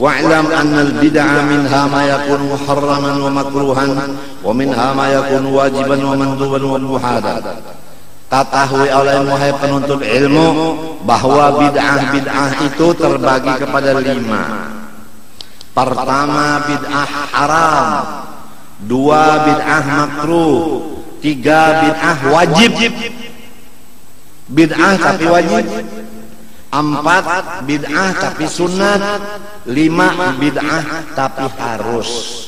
wa'lam anna al-bid'a minha ma yakunu muharraman wa makruhan wa minha ma yakunu wajiban wa manduban wa muhadan. Ketahui oleh wahai penuntut ilmu bahwa bid'ah itu terbagi kepada 5. Pertama, bid'ah haram. 2, bid'ah makruh. 3, bid'ah wajib. Bid'ah tapi wajib. 4, bid'ah tapi sunat. 5, bid'ah tapi harus.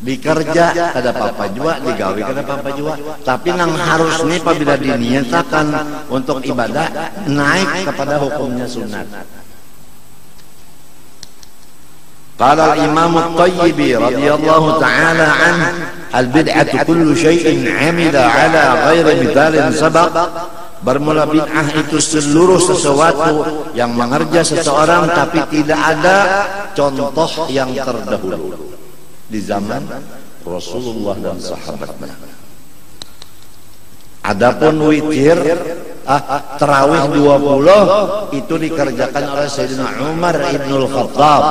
Dikerja kada apa-apa juga, digawe kada apa-apa juga. Tapi nang harus nih apabila diniatakan untuk ibadah naik kepada hukumnya sunat. Qala al-Imam At-Tayyibi radhiyallahu ta'ala anhu, al-bid'atu kullu syai'in 'amila 'ala ghairi mithalin sabaq. Bermula bid'ah itu seluruh sesuatu yang mengerja seseorang tapi tidak ada contoh yang terdahulu di zaman Rasulullah dan sahabatnya. Adapun witir tarawih 20 itu dikerjakan oleh Sayyidina Umar Ibnul Khattab.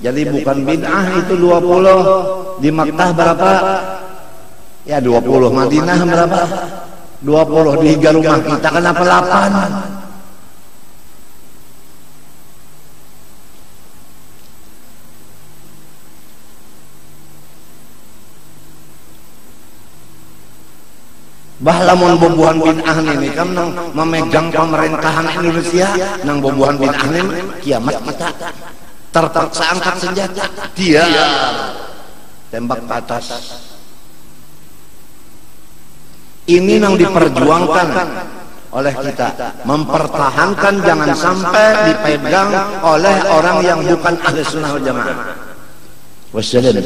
Jadi bukan bid'ah itu 20. Di Makkah berapa? Ya 20. Madinah berapa? 20. Di rumah kita kenapa 8? Lamun bobohan bid'ah ini kan nang memegang pemerintahan Indonesia, nang bobohan bid'ah ini kiamat kita terpaksa angkat senjata, dia tembak ke atas. Ini nang diperjuangkan oleh kita, mempertahankan jangan sampai dipegang oleh orang yang bukan ahli sunnah wal jamaah. Wassalam.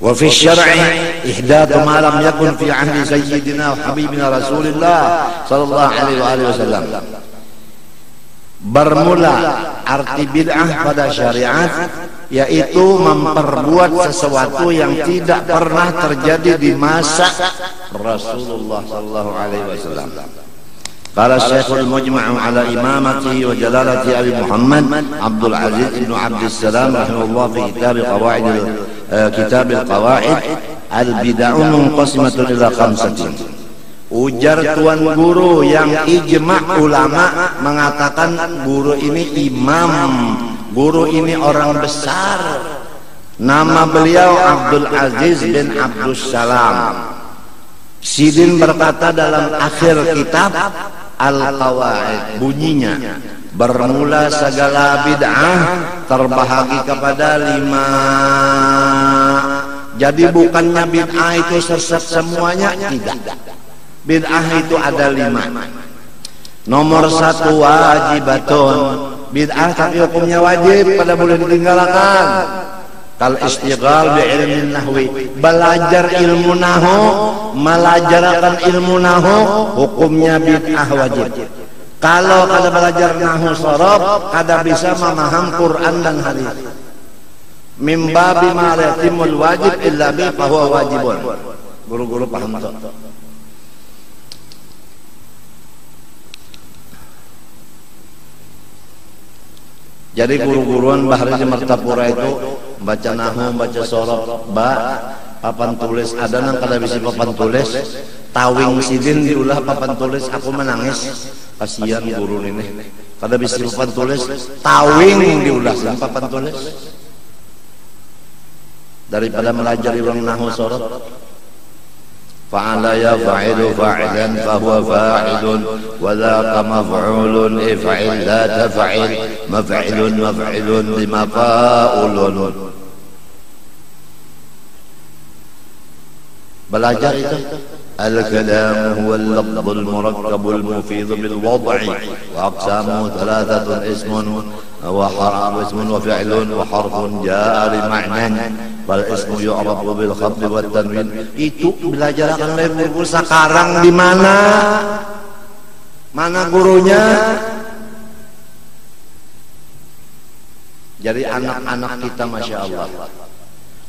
وفي الشرع إحداث ما لم يكن في عهد سيدنا وحبيبنا رسول الله صلى الله عليه وآله وسلم. Bermula arti bid'ah pada syariat yaitu memperbuat sesuatu yang tidak pernah terjadi di masa Rasulullah sallallahu alaihi wasallam. Qala Syekhul Mujma' ala imamati wa jalalati Abi Muhammad Abdul Aziz ibn Abdussalam rahimahullah fi kitab al-qawaid al-bid'ah munqasimatun ila 5. Ujar tuan guru yang ijma' ulama mengatakan guru ini imam, guru ini orang besar. Nama beliau Abdul Aziz bin Abdussalam. Sidin berkata dalam akhir kitab Al-Qawaid, bunyinya bermula segala bid'ah terbahagi kepada 5. Jadi bukannya bid'ah itu sesat semuanya, tidak. Bid'ah itu ada 5. Nomor 1 wajibatun, bid'ah tapi hukumnya wajib, pada boleh ditinggalkan. Kal istighal bi ilmin nahwi, belajar ilmu nahwu, melajarkan ilmu nahwu, hukumnya bid'ah wajib. Kalau kada belajar nahwu sharaf, kada bisa memaham Quran dan hadis. Mim babi ma la yatimul wajib illa bi fa huwa wajibun. Guru-guru paham tak? Jadi guru-guruan bahari di Martapura itu baca nahwu, baca sharaf, papan tulis, ada nang kada bisa papan tulis, tawing sidin diulah papan tulis, aku menangis. Kasihan guru ini kada bisa papan tulis, tawing diulah papan tulis. Daripada melajari orang nahwu sharaf. Fa'ala yaf'ilu fa'ilan fahuwa fa'ilun wa dhaka maf'ulun if'il la taf'il maf'ilun maf'ilun lima fa'ulun. Belajar itu al-kalam huwa al-lafz al-murakkab al-mufid bil-wad'i wa aqsamuhu thalathatun ismun wa harf ismun wa fi'lun wa harfun jaa li ma'nan wal ismu yu'rafu bil khabb wat tanwin. Itu belajar akan oleh guru sekarang di mana? Mana gurunya? Jadi anak-anak kita Masya Allah,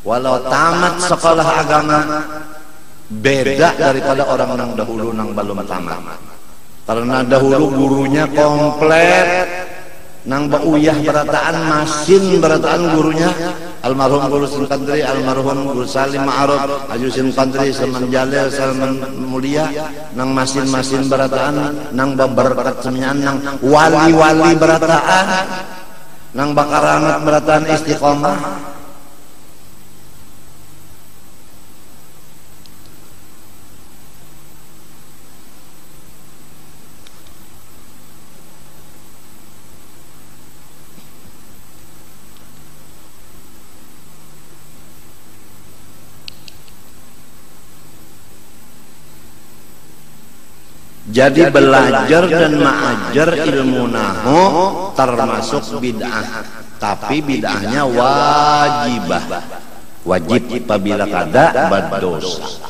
walau tamat sekolah agama beda daripada orang nang dahulu nang belum tamat. Karena dahulu gurunya komplit, nang bauyah berataan, masin berataan gurunya, almarhum guru Sinkandri, almarhum guru Salim Ma'aruf, Aju Sinkandri, Salman Jalil, Salman Mulia, nang masin berataan, nang berkat semenyan, nang wali berataan, nang bakarangat berataan istiqomah. Jadi belajar dan mengajar ilmu nahu termasuk bid'ah, tapi bid'ahnya wajib apabila kada berdosa.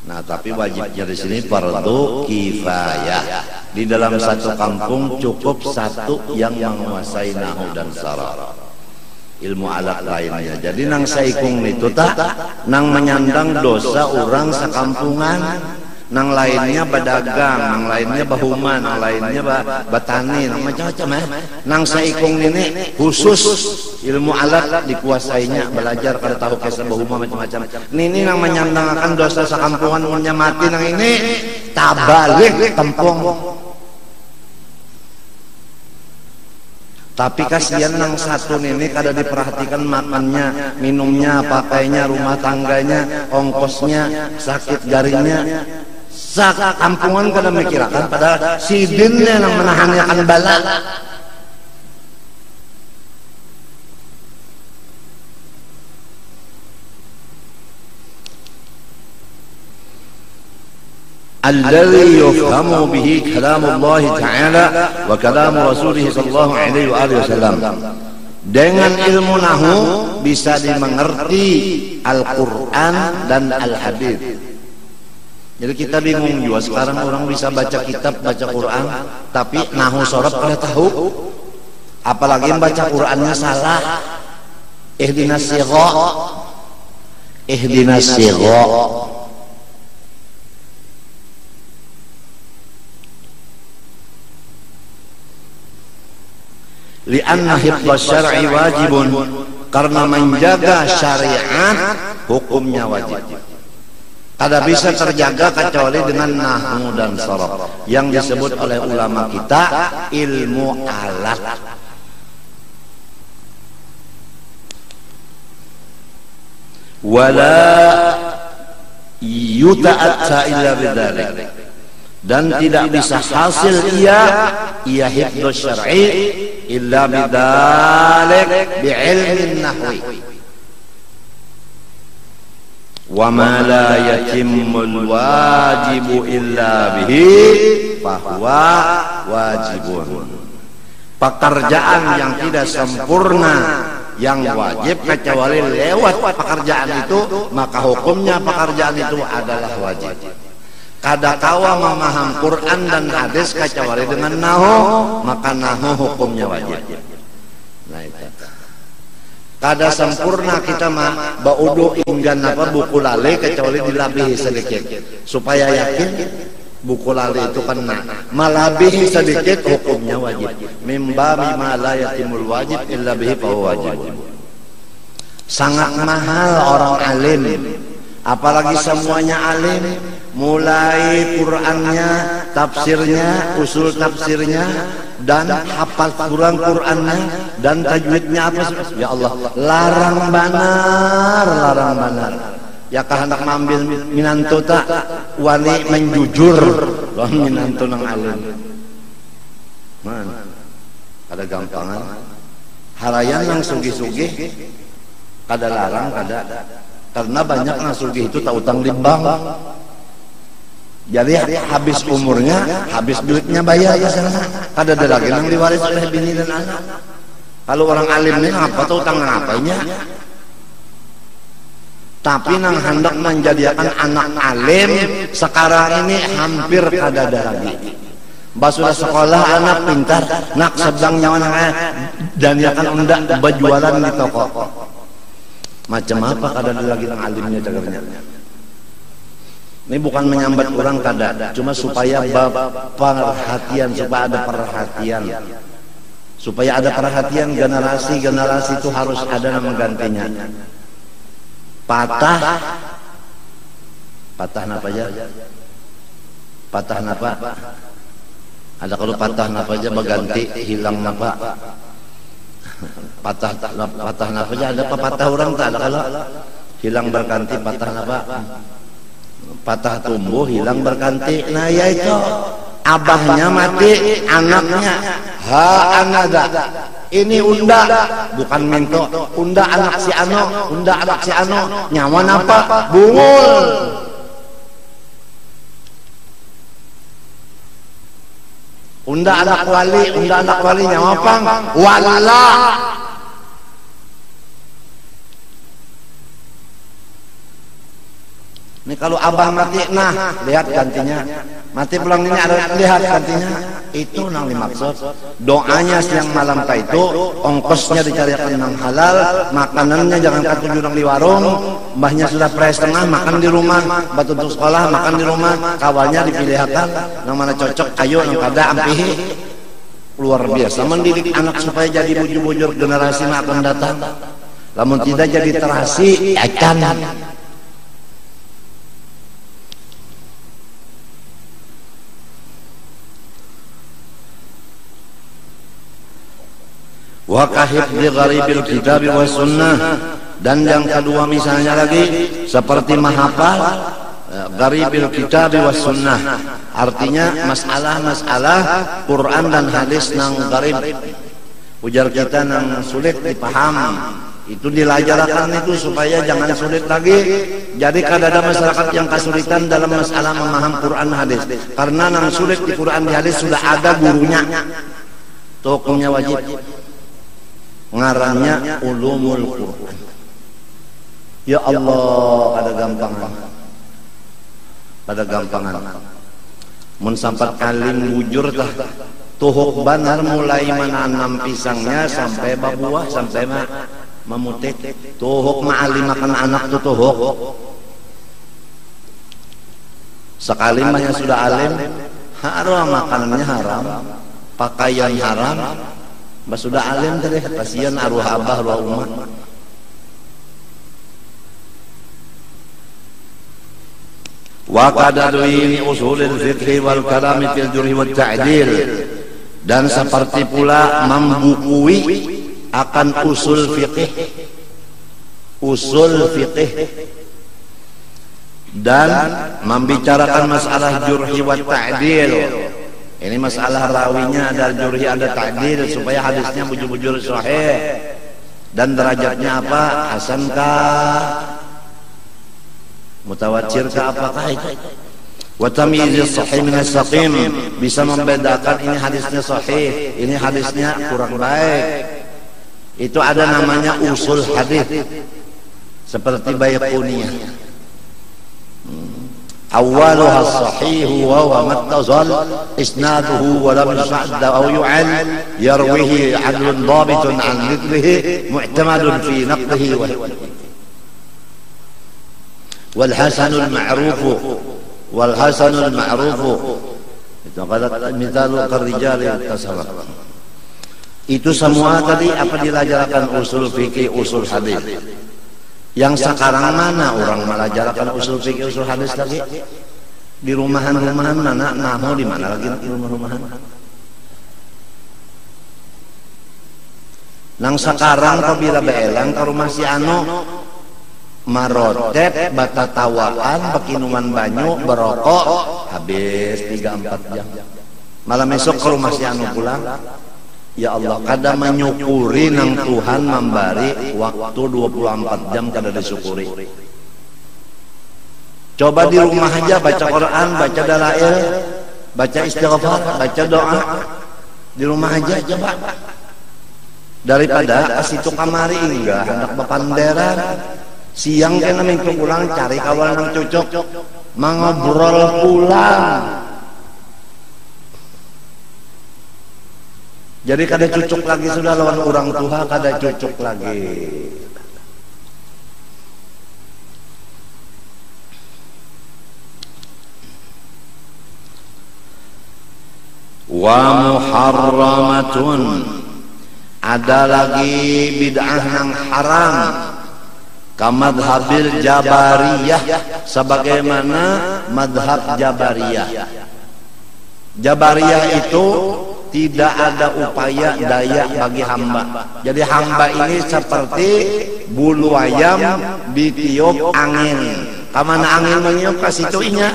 Nah, tapi wajibnya di sini fardu kifayah. Di dalam satu kampung cukup satu yang menguasai nahu dan saraf, ilmu alat lainnya. Jadi nang saikung itu tak nang menyandang dosa orang sekampungan. Nang lainnya berdagang, nang lainnya bahuman, nang lainnya batani, nang macam-macam Nang saikung ini khusus ilmu alat dikuasainya, belajar kada tahu kisah bahuma macam-macam. Nini nang menyandangkan dosa sekampungan umurnya mati nang ini tabalik kampung. Tapi kasihan nang satu ini kada diperhatikan makannya, minumnya, pakainya, rumah tangganya, ongkosnya, sakit jarinya. Kampungan kada mikirakan padahal sidinnya yang menahannya akan bala. Alladhi yufhamu bihi kalamullah ta'ala wa kalamu rasulih sallallahu alaihi wasallam. Dengan ilmu nahu bisa dimengerti Al-Quran dan Al-Hadith. Jadi kita bingung juga sekarang orang bisa baca kitab, baca Quran, tapi nahu sorab kada tahu. Apalagi baca Qurannya salah. Ihdinas sirah. Lianna hifdz syar'i wajibun, karena menjaga syariat hukumnya wajib. Kada bisa terjaga kecuali dengan nahwu dan sharaf yang disebut oleh ulama kita ilmu alat. Wala yuta'atta illa bidzalik, dan tidak bisa hasil ia hifdz syar'i illa bidzalik bi'ilmin nahwi. Wa ma la yatimmul wajibu illa bihi fahuwa wajibun. Pekerjaan yang tidak sempurna yang wajib kecuali lewat pekerjaan itu, maka hukumnya pekerjaan itu adalah wajib. Kada kawa memaham Quran dan hadis kecuali dengan nahu, maka nahu hukumnya wajib. Nah itu. Kada sempurna kita baudu inggan apa buku lale kecuali dilabihi sedikit supaya yakin buku lale itu kena. Malabihi sedikit hukumnya wajib. Mimba bima la yatimul wajib illa bihi fahuwa wajib. Sangat mahal orang alim, apalagi semuanya alim, mulai Qurannya, tafsirnya, usul tafsirnya, dan hafal Qurannya dan tajwidnya apa? Ya Allah, larang banar. Ya kahendak mambil minantu tak wani menjujur, loh minantu nang alim. Man, ada gampangan. Harayan yang sugih-sugih, kada larang kada, karena banyak nang sugih itu tak utang limbang. Jadi habis umurnya, habis duitnya bayar ya sana. Kada ada lagi yang diwaris oleh bini dan anak. Kalau orang alim ini apa tuh utang ngapainya? Tapi nang hendak menjadikan anak alim sekarang ini hampir kada ada lagi. Basudah sekolah anak pintar, nak sedang nyawa dan ya kan undak berjualan di toko. Macam apa kada ada lagi nang alimnya cagarnya. Ini bukan menyambat orang kada, cuma supaya perhatian, supaya ada perhatian. Supaya ada perhatian, generasi-generasi itu harus ada yang menggantinya. Patah napa aja? Patah napa? Ada kalau patah napa aja berganti hilang napa? Patah napa aja ada patah orang tak ada kalau hilang berganti patah napa? Patah tumbuh hilang berganti. Nah ya itu abahnya mati, anaknya anada. Ini unda bukan minto, unda anak si ano, nyawa apa? Bungul. Unda anak wali nyawa pang wala. Ini kalau abah mati, nah lihat gantinya. Mati pulang ini ada lihat gantinya. Itu nang dimaksud. Doanya siang malam itu, ongkosnya dicarikan yang halal, makanannya jangan ketujuh di warung, mbahnya sudah pres tengah makan di rumah, batu untuk sekolah makan di rumah, kawalnya dipilihkan, yang mana cocok ayo yang kada ampihi. Luar biasa mendidik anak supaya jadi bujur-bujur generasi yang akan datang. Namun tidak jadi terasi akan. Wa kahifdzi gharibil kitab wa sunnah, dan yang kedua misalnya lagi seperti menghafal gharibil kitab wa sunnah, artinya masalah-masalah Quran dan hadis nang gharib, ujar kita nang sulit dipaham, itu dilajarkan itu supaya jangan sulit lagi. Jadi kada ada masyarakat yang kesulitan dalam masalah memaham Quran hadis, karena nang sulit di Quran di hadis sudah ada gurunya, tokohnya wajib. Ngarannya ulumul Quran. Ya Allah, pada gampangan. Mun sampat kalim bujur tah tuhuk banar mulai menanam pisangnya sampai babuah sampai memutik. Tuhuk ma'alim makan anak tuh tuhuk. Sekali mahnya sudah alim, haram makanannya haram, pakaian haram. Mbak sudah alim tadi, kasihan arwah abah, arwah umat. Wa kadadwini usulil fiqhi wal kalami fil jurhi wat ta'dil, dan seperti pula membukui akan usul fiqh dan membicarakan masalah jurhi wat ta'dil. Ini masalah rawinya ada jurhi ada ta'dil supaya hadisnya bujur-bujur sahih dan derajatnya apa, hasankah, mutawatirkah, apakah itu. Wa tamyiz sahih min as-saqim, bisa membedakan ini hadisnya sahih, ini hadisnya kurang baik. Itu ada namanya usul hadis seperti Baiquniyah. أولها الصحيح وهو ما اتصل إسناده ولم يصعد أو يعل يرويه عدل ضابط عن مثله معتمد في نقده والحسن المعروف مثال كالرجال التصرف. Itu semua tadi apa dilajarkan usul fikih, usul hadis. Yang sekarang mana orang melajarkan usul fikih, usul hadis lagi? Di rumahan-rumahan mana? Nahu di mana lagi di rumah-rumahan? Nang sekarang apabila beelang ke rumah si ano marotet, batatawaan, pekinuman banyu, berokok, habis 3-4 jam. Malam esok ke rumah si ano pulang. Ya Allah, kada menyukuri nang Tuhan memberi waktu 24 jam kada disyukuri. Coba di rumah aja baca Quran, baca dalail, baca istighfar, baca doa. Di rumah aja coba. Daripada ke situ kamari enggak hendak bepanderan. Siang kena minggu pulang cari kawan nang cocok, mengobrol pulang. Jadi kada cucuk lagi sudah lawan orang tua, kada cucuk lagi. Wa muharramatun, ada lagi bid'ah yang haram, kamadhabil Jabariyah, sebagaimana madhab Jabariyah. Jabariyah itu tidak ada upaya daya bagi hamba. Jadi hamba ini seperti bulu ayam ditiup angin. Kamana angin meniup ke situ inya.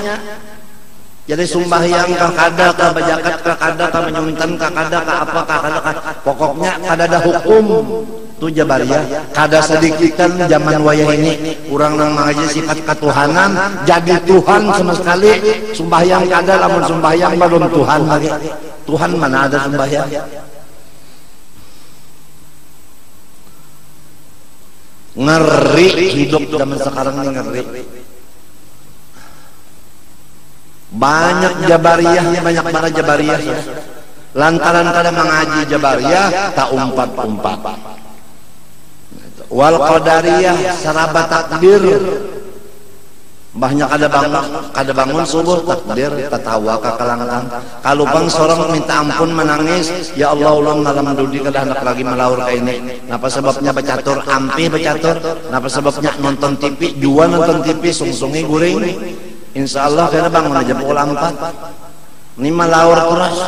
Jadi sembahyang kakada, kabajakat kakada, kamenyuntan kakada, apa kakada, pokoknya kada hukum. Itu Jabariyah. Kada sedikitan zaman wayah ini urang nang mengaji sifat ketuhanan jadi Tuhan sama sekali. Sembahyang kada, lamun sembahyang belum Tuhan lagi. Tuhan mana ada sembahyang? Ngeri hidup zaman sekarang ini, ngeri. Banyak Jabariyahnya, banyak mana Jabariyah. Lantaran kada mengaji Jabariyah tak umpat-umpat. Wal Qadariyah sarabat takbir, banyak kada bangun subuh takbir tatawa ka kalangkang. Kalau bang sorong minta ampun menangis, ya Allah ulang malam dudi kada hendak lagi melaur ka ini. Napa sebabnya bacatur ampi bacatur? Napa sebabnya nonton TV jua nonton TV sungsungi guring. Insyaallah kada bangun aja pukul 4. Ini melaur terus.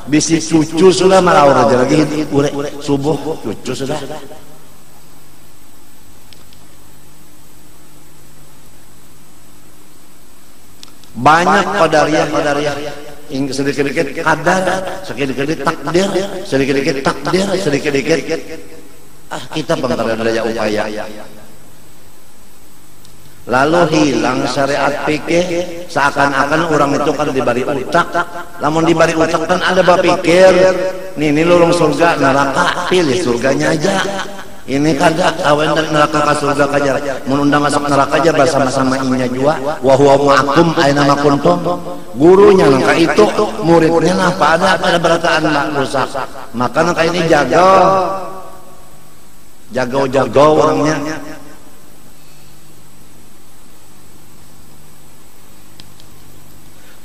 Bisi cucu sudah melaur aja lagi subuh cucu sudah. Banyak qadariyah sedikit-sedikit qadar, sedikit-sedikit takdir, sedikit-sedikit takdir, sedikit-sedikit kita bangkara daya upaya. Lalu hilang syariat fikih, seakan-akan orang itu kan diberi utak. Lamun diberi utak kan ada berpikir, ini lorong surga neraka, pilih surganya aja. Ini kada awen dari neraka ke surga kajar, menundang masuk neraka aja bersama-sama inya jua. Wa huwa ma'akum aina ma kuntum. Gurunya nangka itu, muridnya apa ada berataan rusak. Maka nangka ini jago orangnya.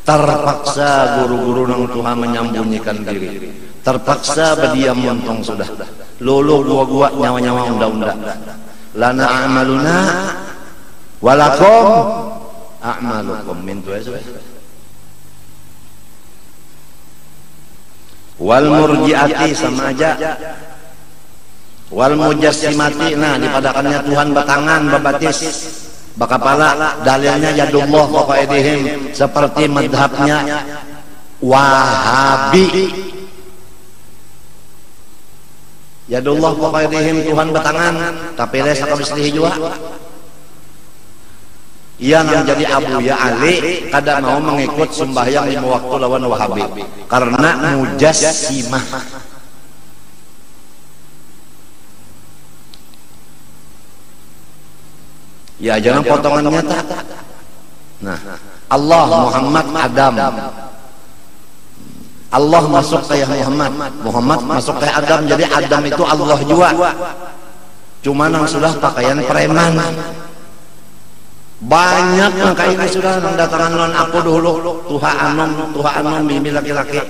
Terpaksa guru-guru nang Tuhan menyembunyikan diri. Terpaksa berdiam montong sudah. Lolo gua nyawa-nyawa unda-unda. Lana a'maluna walakum a'malukum min tu wal murji'ati sama aja. Wal mujassimati, nah dipadakannya Tuhan batangan babatis bakapala, dalilnya yadullah wa qaidihim, seperti madhabnya Wahabi. Yadullah wa qaidihim, Tuhan batangan tapi lesa kabislihi jua. Ia yang jadi Abu Ya Ali kada mau mengikut sembahyang 5 waktu lawan Wahabi karena mujassimah. Ya jangan potongan nyata. Nah, Allah, Muhammad, Adam. Allah masuk ke Muhammad, Muhammad masuk ke Adam. Jadi Adam itu Allah juga. Cuma nang sudah pakaian preman. Banyak maka ini sudah nang datangan non aku dulu. Tuha anom bibi laki-laki.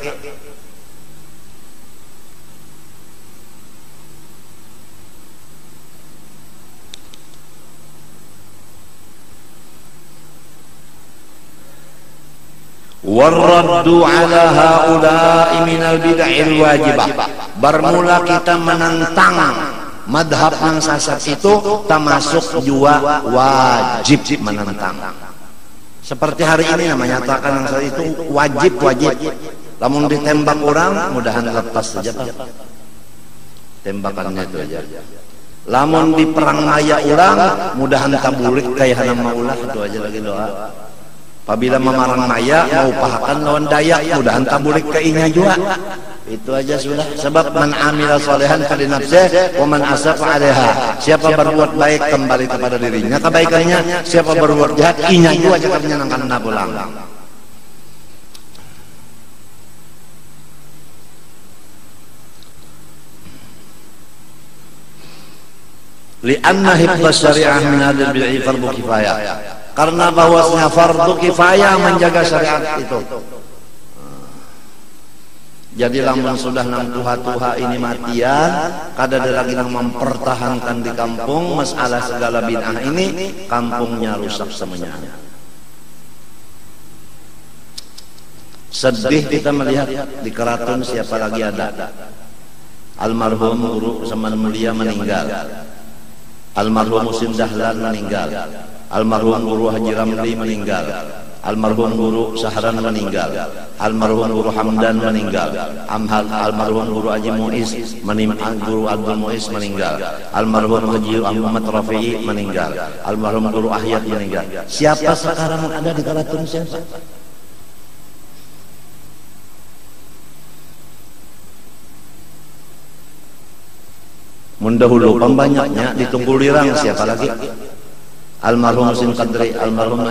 Warraddu ala haula'i minal bid'il wajibah. Bermula kita menentang madhab yang sesat itu, termasuk juga wajib menentang. Seperti hari ini namanya nyatakan yang sesat itu wajib. Lamun ditembak orang, mudahan lepas saja Pak. Tembakannya itu aja. Lamun di perang maya orang, mudahan taburik kayak nama ulah, itu aja lagi doa. Apabila memarang maya mau pahakan lawan Dayak, mudahan taburik ke inya juga. Itu aja sudah. Sebab man amila solehan fali nafsih wa man asafa 'alaiha. Siapa berbuat baik kembali kepada dirinya kebaikannya, siapa berbuat jahat inya juga aja nangkan pulang. Li'anna hifdz syariah min hadzal bid'i fardhu kifayah. Karena bahwasanya fardu kifayah menjaga syariat itu. Jadi lamun sudah nang tuha-tuha ini matian, kada ada lagi nang mempertahankan di kampung masalah segala bid'ah ini, kampungnya rusak semuanya. Sedih kita melihat di Keraton siapa lagi ada. Almarhum Guru Saman Mulia meninggal. Almarhum Musim Dahlan meninggal. Almarhum Guru Haji Ramli meninggal. Almarhum Guru Sahran meninggal. Almarhum Guru Hamdan meninggal. Almarhum Guru Haji Muiz meninggal. Guru Abdul Muiz meninggal. Almarhum Haji Ahmad Rafi'i meninggal. Almarhum Guru Ahyad meninggal. Siapa sekarang ada di Keraton siapa? Mendahulu pembanyaknya di Tunggulirang siapa lagi? Almarhum Musim Qadri, almarhum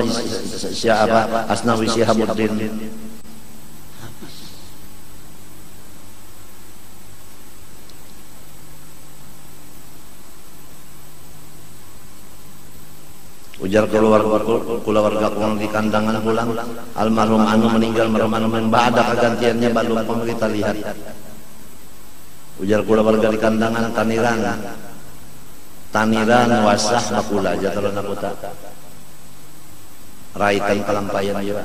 siapa? Asnawi Syihabuddin. Ujar keluarga kurang di kandangan pulang. Almarhum Anu meninggal, almarhum Anu ada kegantiannya balung pemerintah lihat. Ujar keluarga di kandangan Taniran wasah bakula jatuh nakuta raitan kalampayan juga.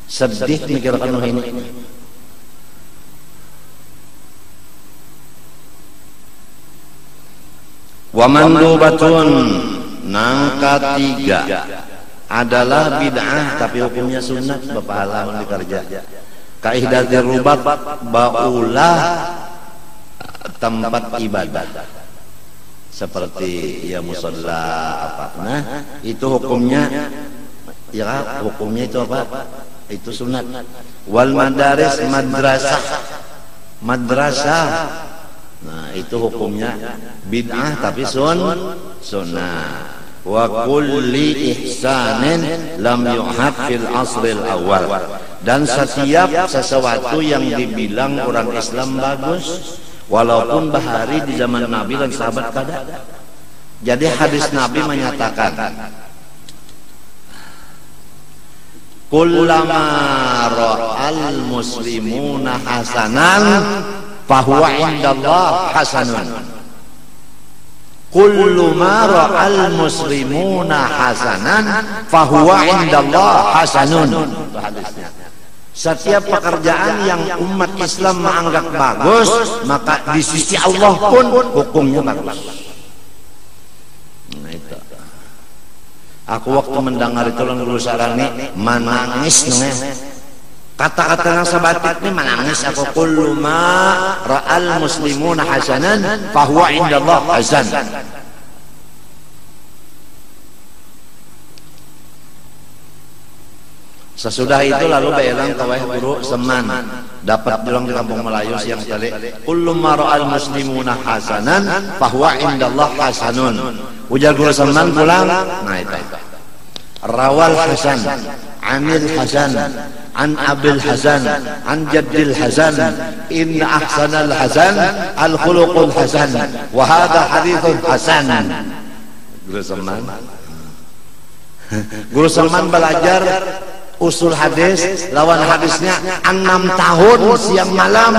Sedih mikirkan ini. Wamandubatun nangka 3 adalah bid'ah tapi hukumnya sunat berpahala dikerja. Kaidatir rubat baulah tempat ibadah seperti ya musalla apa nah itu hukumnya ya hukumnya itu apa itu sunat. Wal madaris madrasah nah itu hukumnya bid'ah tapi sunnah. Wa kulli ihsanin lam yuhad fil asril awal, dan setiap sesuatu yang dibilang orang Islam bagus walaupun bahari di zaman Nabi dan sahabat kada. Jadi hadis Nabi menyatakan kullama ra'al muslimuna hasanan fahuwa indallah hasanun. Kullu ma ra'al muslimuna hasanan fahuwa indallah hasanun. Itu hadisnya. Setiap pekerjaan yang umat Islam menganggap bagus, maka di sisi Allah pun hukumnya bagus. Nah itu. Aku waktu mendengar itu lan Guru Sarani menangis kata-kata yang sebatik ini menangis aku. Kullu ma ra'al muslimuna hasanan fahuwa indallah hasan. Sesudah itu lalu beelang kawah Guru Seman dapat bilang di Kampung Melayu siang tadi kullu ma ra'al muslimuna hasanan fahuwa indallah hasanun. Ujar Guru Seman pulang nah itu rawal Hasan Anil Hasan an Abil Hasan an Jaddil Hasan inna ahsanal hasan al khuluqul hasan wa hadha hadithun hasan. Guru Salman belajar usul hadis lawan hadisnya 6 tahun siang malam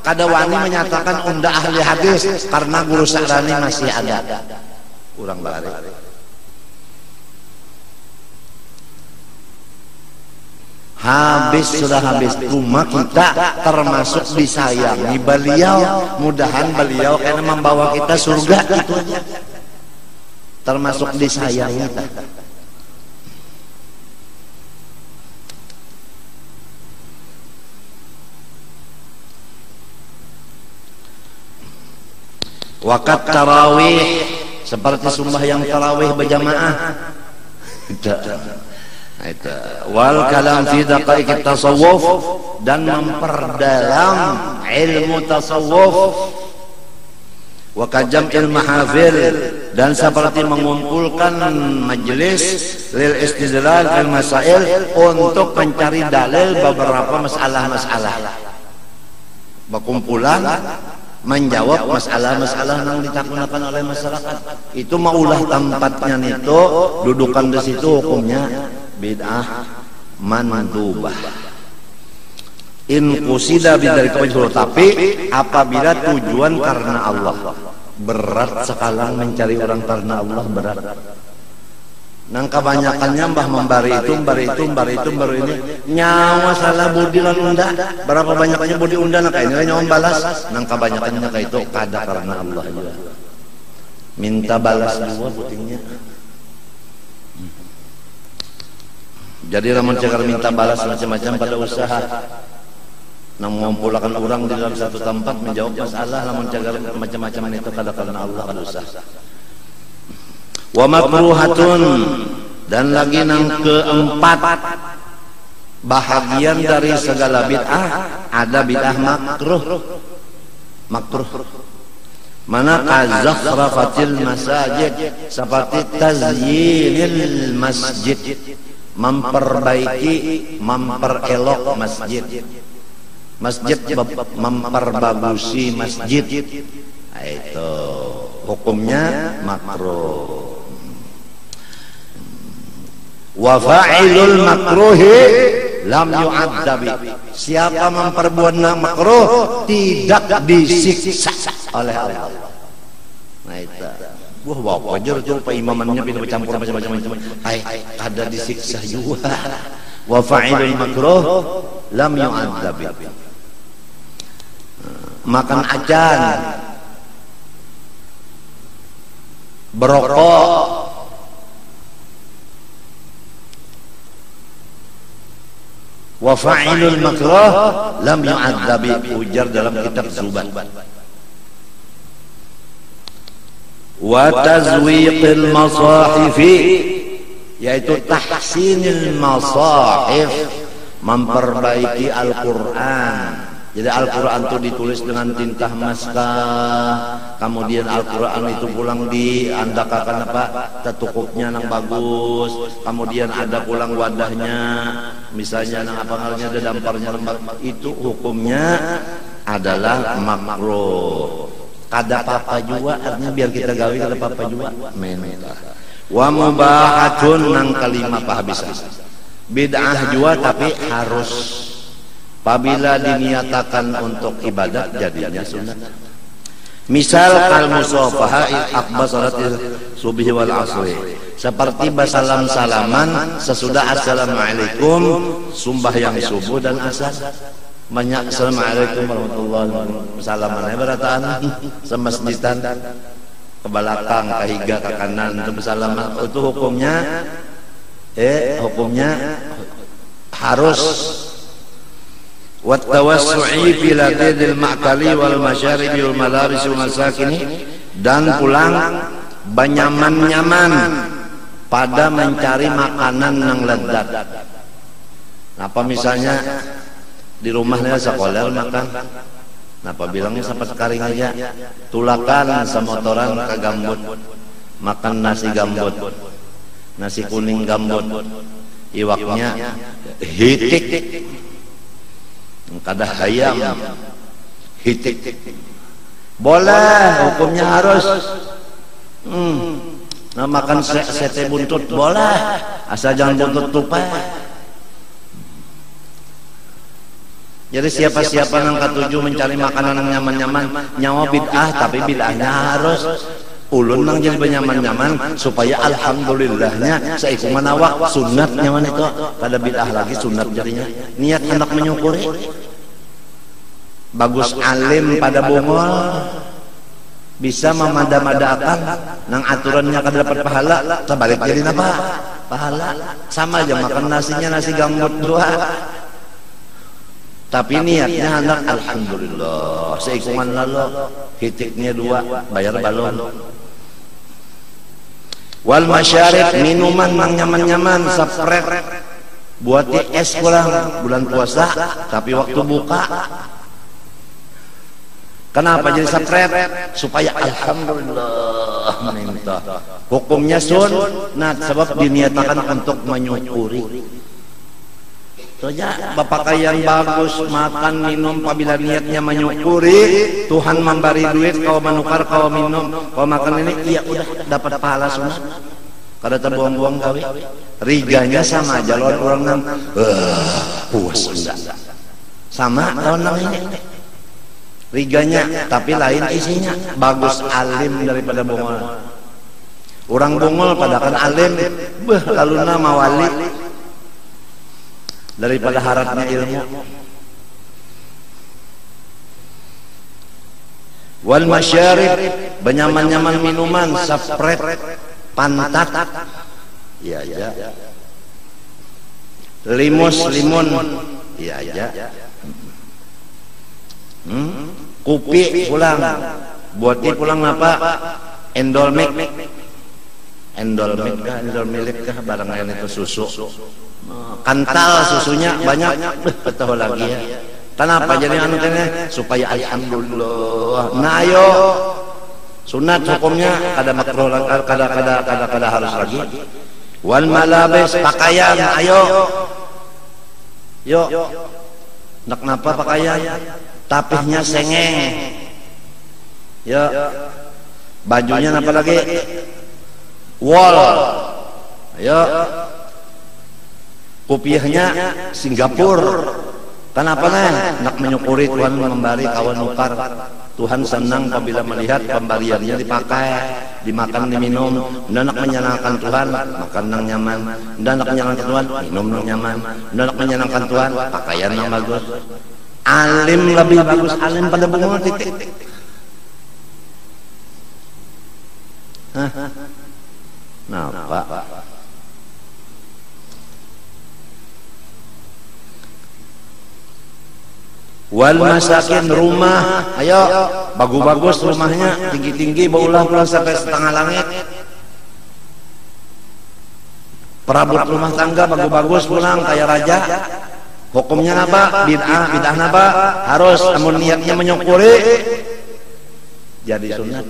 kada wani menyatakan unda ahli hadis karena Guru Sakrani masih ada urang bari. Sudah habis rumah kita termasuk disayangi beliau, mudahan beliau karena membawa kita surga itu aja termasuk disayangi kita. Wakat tarawih seperti sembahyang tarawih berjamaah itu. Wal kalam fi daqaiq tasawuf dan memperdalam ilmu tasawuf. Wa kajam'il mahafil dan seperti mengumpulkan majelis lil istidlal fil masail untuk mencari dalil beberapa masalah-masalah. Berkumpulan menjawab masalah-masalah yang ditakunakan oleh masyarakat. Itu maulah tempatnya itu, dudukan di situ hukumnya bid'ah mandubah. In qusida bidzalika wajhul, tapi apabila tujuan karena Allah. Berat sekarang mencari orang karena Allah, berat. Nang kebanyakannya mbah membari itu baru ini nyawa salah budi lan unda. Berapa banyaknya budi unda nak ini nyawa balas. Nang kebanyakannya kayak itu kada karena Allah juga. Minta balas juga putingnya. Jadi lamun cegar minta balas macam-macam pada usaha. Nang mengumpulkan orang di dalam satu tempat menjawab masalah lamun cegar macam-macam itu kada karena Allah kada usah. Wa makruhatun, dan lagi nang keempat bahagian dari segala bid'ah ada bid'ah makruh. Mana kazakhrafatil masajid, seperti tazyinil masjid, memperbaiki, memperelok masjid, memperbagusi masjid. Itu hukumnya makruh. Wa fa'ilul makruhi lam yu'adzabi, siapa memperbuat makruh tidak disiksa oleh Allah. Nah itu wah wajar tuh pak imamannya pindah bercampur macam-macam. Ada disiksa juga. Wa fa'ilul makruh lam yu'adzabi. Makan acan, berokok, wa fa'ilul makruh lam yu'adzabi, ujar dalam kitab Zubat. Wa tazwiqil masahifi, yaitu tahsinil masahif, memperbaiki Al-Qur'an. Jadi Al-Quran itu ditulis dengan tinta maskah, kemudian Al-Quran itu pulang diandakakan apa tetukupnya nang bagus, kemudian ada pulang wadahnya, misalnya nang apa halnya ada damparnya lembab, itu hukumnya adalah makruh. Kada apa-apa juga, artinya biar kita gawe kada apa-apa juga. Wa mubahatun, nang kelima pahabisan. Bid'ah juga tapi harus. Apabila diniatakan untuk ibadat jadinya sunat. Misal al-musafaha aqba salatil subhi wal asri, seperti basalam-salaman sesudah assalamualaikum sembahyang subuh dan asar. Banyak assalamualaikum warahmatullahi wabarakatuh, salamannya berataan semasjidan ke belakang, ke higa, ke kanan untuk bersalaman. Itu hukumnya harus. Wattawassu'i fi ladidil ma'kali wal masyaribi wal malabis wal masakini, dan pulang banyaman-nyaman pada mencari makanan yang lezat. Apa misalnya di rumahnya sekolah makan, napa bilangnya sempat karing aja, tulakan semotoran ke gambut, makan nasi gambut, nasi kuning gambut, iwaknya hitik, kada hayam, hitik, boleh, hukumnya harus. Nah makan sate buntut boleh, asal jangan buntut tupai. Jadi siapa-siapa yang ketujuh mencari makanan yang nyaman-nyaman, nyawa bid'ah, tapi bid'ahnya harus. Ulun nang jadi nyaman-nyaman supaya alhamdulillahnya seiku manawak sunat nyaman itu, kada bid'ah lagi sunat jadinya. Niat hendak menyukuri. Bagus alim pada bungol, bisa memada-madakan nang aturannya kada dapat pahala, terbalik jadi apa? Pahala. Sama aja makan nasinya nasi gambut dua. Tapi niatnya hendak alhamdulillah, seikuman lalu hitiknya dua, bayar balon. Wal masyarib, minuman nang nyaman-nyaman, sepret buat es pulang bulan puasa, tapi waktu buka. Kenapa jadi sepret? Supaya alhamdulillah minta. Hukumnya sunat, sebab diniatakan untuk menyukuri. Soalnya berpakaian bagus, makan minum, apabila niatnya menyukuri, Tuhan memberi duit, kau menukar, kau minum, kau makan ini, iya udah dapat pahala sunat. kada terbuang-buang gawe. Riganya sama aja lawan orang nang puas enggak. Sama lawan nang ini. Riganya tapi lain isinya. Bagus alim daripada bongol. Orang bongol padakan alim, laluna mawali daripada harapnya ilmu. Wal masyarib, benyaman-nyaman minuman, sapret, pantat, iya aja. Limun, iya aja. Kopi pulang, buati pulang apa? Endolmik kah barang lain itu susu. Kantal susunya banyak, betul lagi ya. Kenapa jadi anu teh supaya alhamdulillah. Nah ayo sunat hukumnya kada makruh kada harus lagi. Wal malabis pakaian ayo. Yo. Nak napa pakaian? Tapihnya sengeng. Ya. Bajunya apa lagi? Wol. Ayo. Kopiahnya Singapura. Kenapa nak menyukuri Tuhan memberi kawan nukar. Tuhan senang apabila melihat pemberiannya dipakai, dimakan, diminum. Nak menyenangkan Tuhan, makan nang nyaman. Nak menyenangkan Tuhan, minum nang nyaman. Nak menyenangkan Tuhan, pakaian nang bagus. Alim lebih bagus alim pada bengong titik. Nah, Pak. Wal masakin rumah, ayo bagus-bagus rumahnya, tinggi-tinggi baulah pulang sampai setengah langit. Perabot rumah tangga bagus-bagus pulang kayak raja. Hukumnya apa? Bid'ah apa? Harus amun niatnya menyukuri jadi sunat.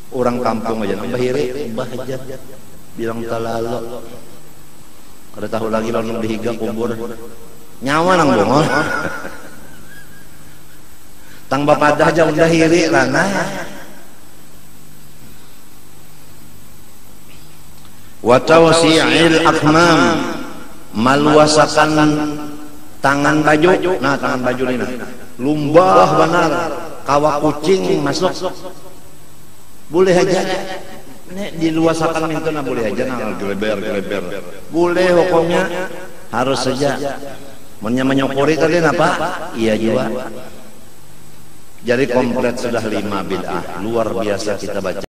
Orang kampung aja nambah hiri, ubah aja. Bilang talalu. Kada tahu lagi lalu dihiga kubur. Nyawa nang bongol. Tang bapadah aja udah hiri lana. Wa tawsi'il akmam, maluasakan tangan baju. Nah, tangan baju ini lumbah benar, kawa kucing masuk. Boleh aja. Nek diluasakan itu nah boleh aja nah geleber. Boleh hukumnya harus saja. Menyukuri tadi apa? Iya juga. Jadi komplit sudah 5 bid'ah luar biasa kita baca.